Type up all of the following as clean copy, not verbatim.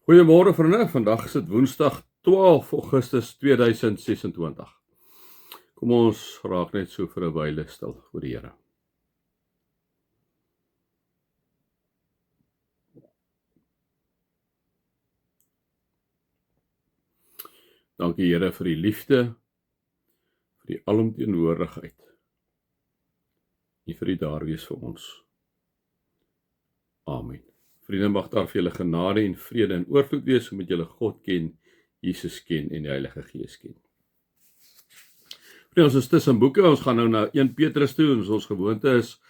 Goeiemôre vriende, vandag is dit Woensdag 12 Augustus 2026. Kom ons raak net so vir 'n wyle stil voor die Here. Dankie Here vir die liefde, vir die alomteenwoordigheid en vir die daar wees vir ons. Amen. Vriende, mag daar vir julle genade en vrede en oorvloed wees om met julle God ken, Jesus ken en die Heilige Gees ken. Vriende, ons is tussen boeke, ons gaan nou na 1 Petrus toe, en ons gewoonte is,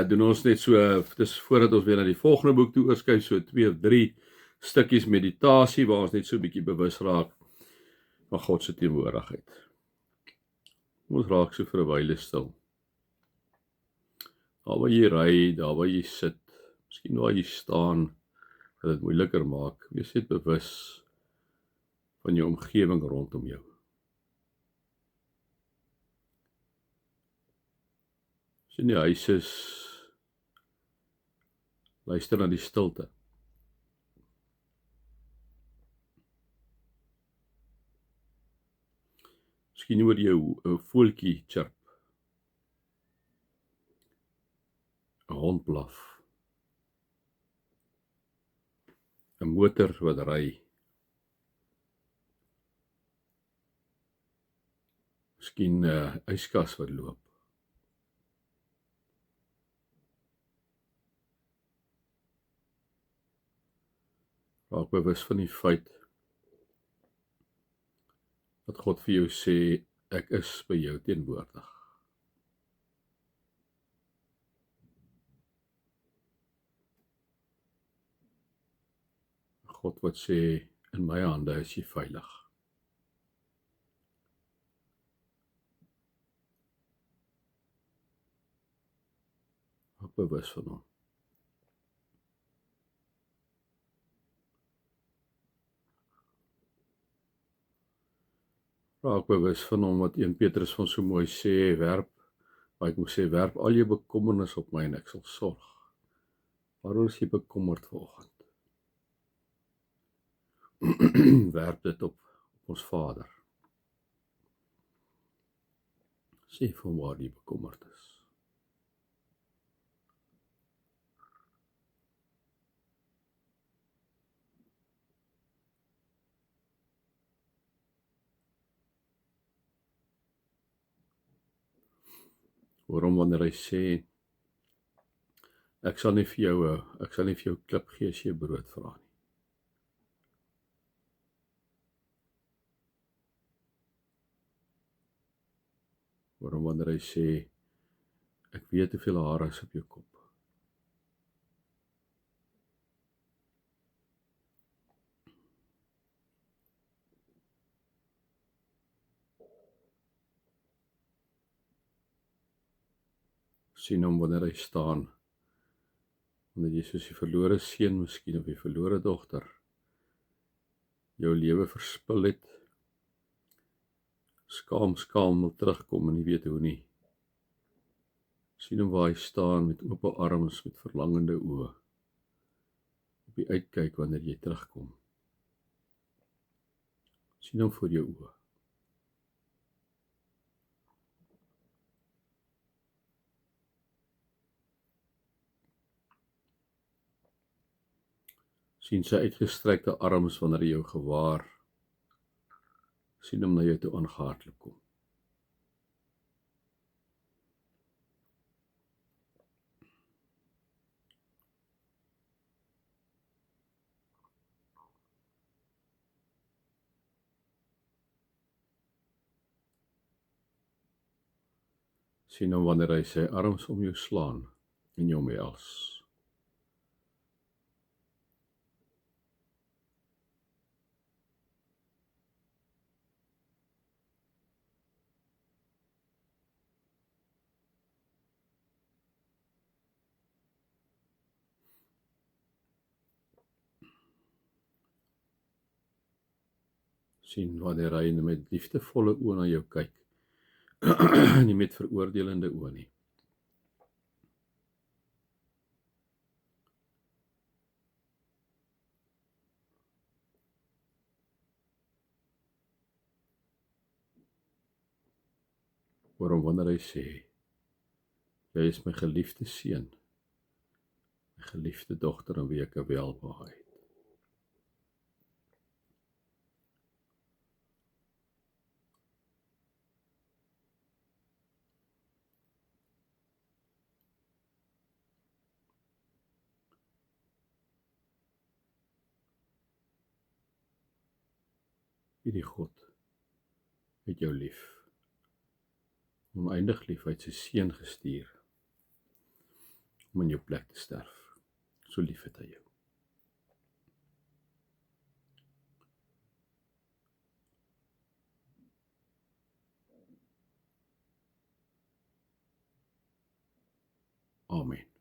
doen ons net so, dis voordat ons weer na die volgende boek toe oorskuif, so 2 of 3 stukkies meditasie, waar ons net so 'n bietjie bewus raak van God se teenwoordigheid. Ons raak so vir 'n wyle stil. Daar waar jy ry, daar waar jy sit, miskien waar jy staan, wat dit moeiliker maak, wees net bewus van jou omgewing rondom jou. As jy in die huis is, luister na die stilte. Miskien hoor jy 'n voeltjie chirp, 'n hond blaf, 'n motor wat ry, miskien 'n yskas wat loop. Raak bewus van die feit dat God vir jou sê, ek is by jou teenwoordig. God wat sê, in my hande is jy veilig. Raak bewus van hom. Raak bewus van hom wat 1 Petrus van so mooi sê, werp al jou bekommernis op my en ek sal sorg. Waaroor is jy bekommerd vanoggend? Werp dit op ons Vader. Sê vir hom waar jy bekommerd is. Hoor hom wanneer hy sê, ek sal nie vir jou klip gee as jy brood vra nie. Hoor hom wanneer hy sê, ek weet hoeveel hare is op jou kop. Sien hom wanneer hy staan, wanneer jy soos die verlore seun miskien of die verlore dogter jou lewe verspil het, skaam wil terugkom en nie weet hoe nie. Sien hom waar hy staan met oop arms, met verlangende oë, op die uitkyk wanneer jy terugkom. Sien hom voor jou oë. Sien sy uitgestrekte arms wanneer hy jou gewaar. Sien hom na jou toe aangehardloop kom. Sien hom wanneer hy sy arms om jou slaan en jou omhels. Sien wanneer hy met liefdevolle oë na jou kyk, nie met veroordelende oë nie. oor hom wanneer hy sê, jy is my geliefde seun, my geliefde dogter aan wie ek 'n welbehae het. Hierdie God het jou lief, oneindig lief, hy het sy seun gestuur om in jou plek te sterf. So lief het hy jou. Amen.